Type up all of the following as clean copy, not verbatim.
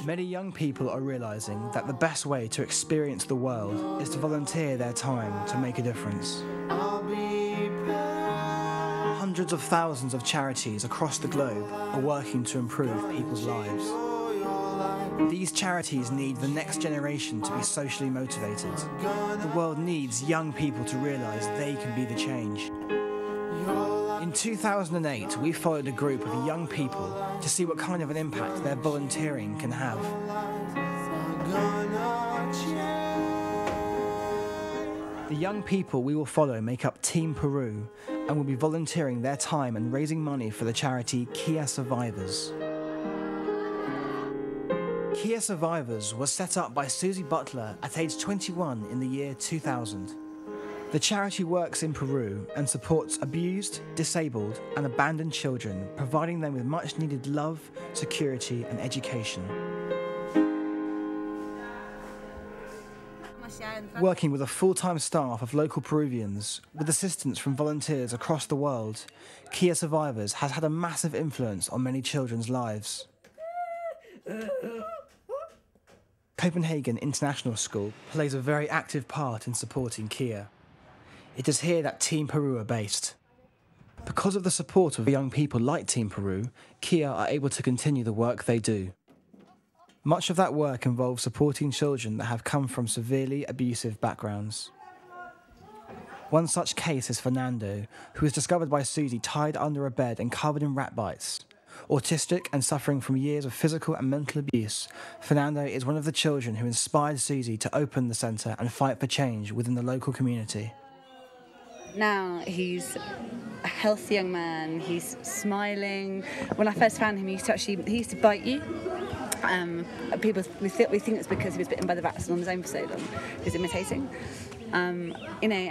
Many young people are realising that the best way to experience the world is to volunteer their time to make a difference. Hundreds of thousands of charities across the globe are working to improve people's lives. These charities need the next generation to be socially motivated. The world needs young people to realise they can be the change. In 2008, we followed a group of young people to see what kind of an impact their volunteering can have. The young people we will follow make up Team Peru and will be volunteering their time and raising money for the charity Kiya Survivors. Kiya Survivors was set up by Susie Butler at age 21 in the year 2000. The charity works in Peru and supports abused, disabled and abandoned children, providing them with much needed love, security and education. Working with a full-time staff of local Peruvians, with assistance from volunteers across the world, Kiya Survivors has had a massive influence on many children's lives. Copenhagen International School plays a very active part in supporting Kiya. It is here that Team Peru are based. Because of the support of young people like Team Peru, Kiya are able to continue the work they do. Much of that work involves supporting children that have come from severely abusive backgrounds. One such case is Fernando, who was discovered by Susie tied under a bed and covered in rat bites. Autistic and suffering from years of physical and mental abuse, Fernando is one of the children who inspired Susie to open the centre and fight for change within the local community. Now he's a healthy young man, he's smiling. When I first found him, he used to bite you. We think it's because he was bitten by the rats on his own for so long. He was imitating. And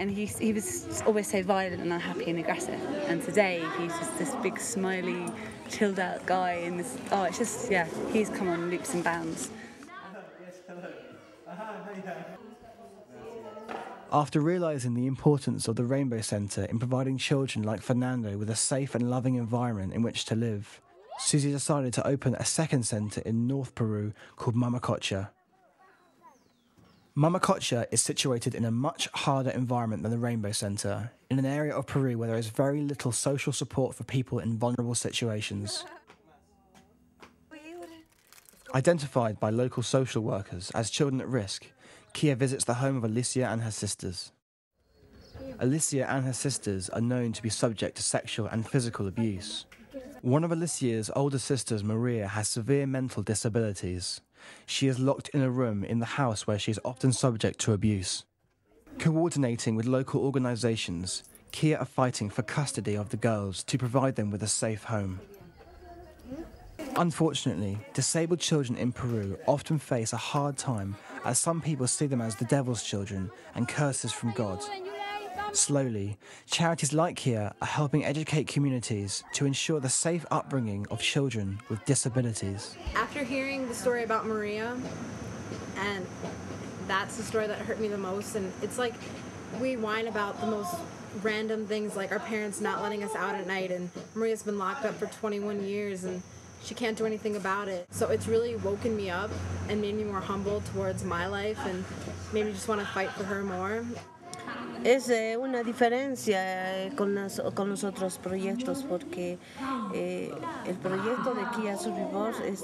he was always so violent and unhappy and aggressive. And today he's just this big, smiley, chilled out guy. And it's just, yeah, he's come on leaps and bounds. After realising the importance of the Rainbow Centre in providing children like Fernando with a safe and loving environment in which to live, Susie decided to open a second centre in North Peru called Mamacocha. Mamacocha is situated in a much harder environment than the Rainbow Centre, in an area of Peru where there is very little social support for people in vulnerable situations. Identified by local social workers as children at risk, Kiya visits the home of Alicia and her sisters. Alicia and her sisters are known to be subject to sexual and physical abuse. One of Alicia's older sisters, Maria, has severe mental disabilities. She is locked in a room in the house where she is often subject to abuse. Coordinating with local organisations, Kiya are fighting for custody of the girls to provide them with a safe home. Unfortunately, disabled children in Peru often face a hard time as some people see them as the devil's children and curses from God. Slowly, charities like Kiya are helping educate communities to ensure the safe upbringing of children with disabilities. After hearing the story about Maria, and that's the story that hurt me the most, and it's like we whine about the most random things like our parents not letting us out at night, and Maria's been locked up for 21 years and she can't do anything about it. So it's really woken me up and made me more humble towards my life and made me just want to fight for her more. Es una diferencia con los otros proyectos porque el proyecto de Kiya Survivors es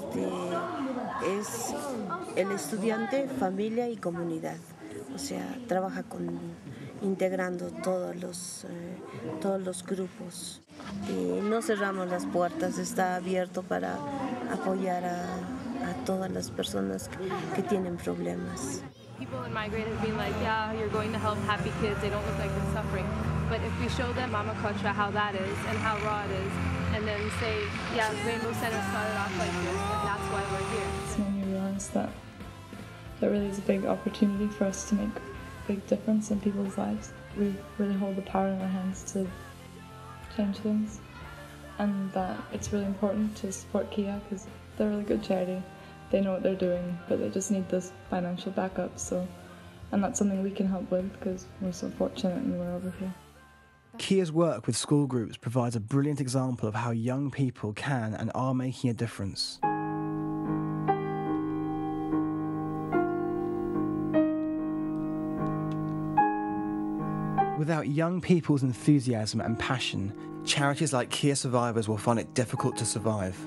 el estudiante, familia y comunidad. O sea, trabaja integrando todos los grupos. Y no cerramos las puertas, está abierto para apoyar a todas las personas que tienen problemas. People in Migrate have been like, yeah, you're going to help happy kids, they don't look like they're suffering. But if we show them Mama Kocha how that is and how raw it is, and then say, yeah, Rainbow Center started off like this, and that's why we're here. It's made me realize that really is a big opportunity for us to make a big difference in people's lives. We really hold the power in our hands to change things, and that it's really important to support Kiya because they're a really good charity. They know what they're doing, but they just need this financial backup. And that's something we can help with because we're so fortunate and we're over here. Kiya's work with school groups provides a brilliant example of how young people can and are making a difference. Without young people's enthusiasm and passion, charities like Kiya Survivors will find it difficult to survive.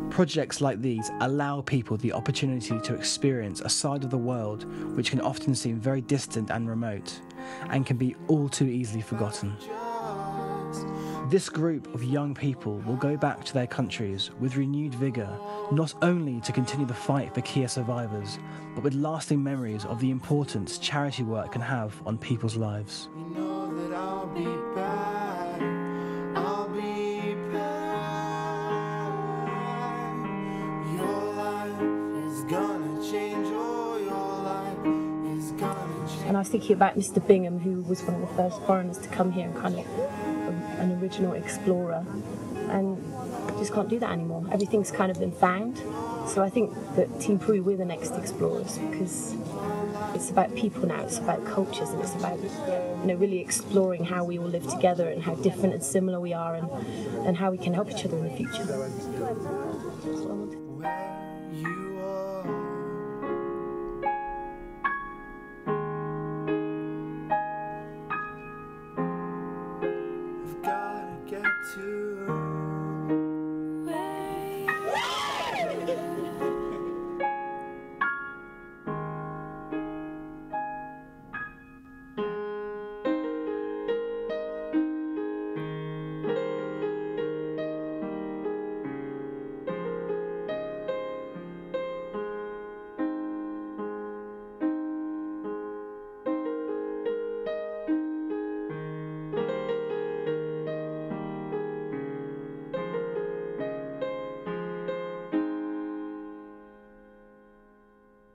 Projects like these allow people the opportunity to experience a side of the world which can often seem very distant and remote, and can be all too easily forgotten. This group of young people will go back to their countries with renewed vigour, not only to continue the fight for Kiya survivors, but with lasting memories of the importance charity work can have on people's lives. You know that I'll be back. I'll be back. Your life is gonna change. Oh, your life is gonna change. And I was thinking about Mr. Bingham, who was one of the first foreigners to come here and kind of an original explorer, and just can't do that anymore. Everything's kind of been found. So I think that Team Peru, we're the next explorers, because it's about people now, it's about cultures, and it's about really exploring how we all live together and how different and similar we are, and how we can help each other in the future. Where you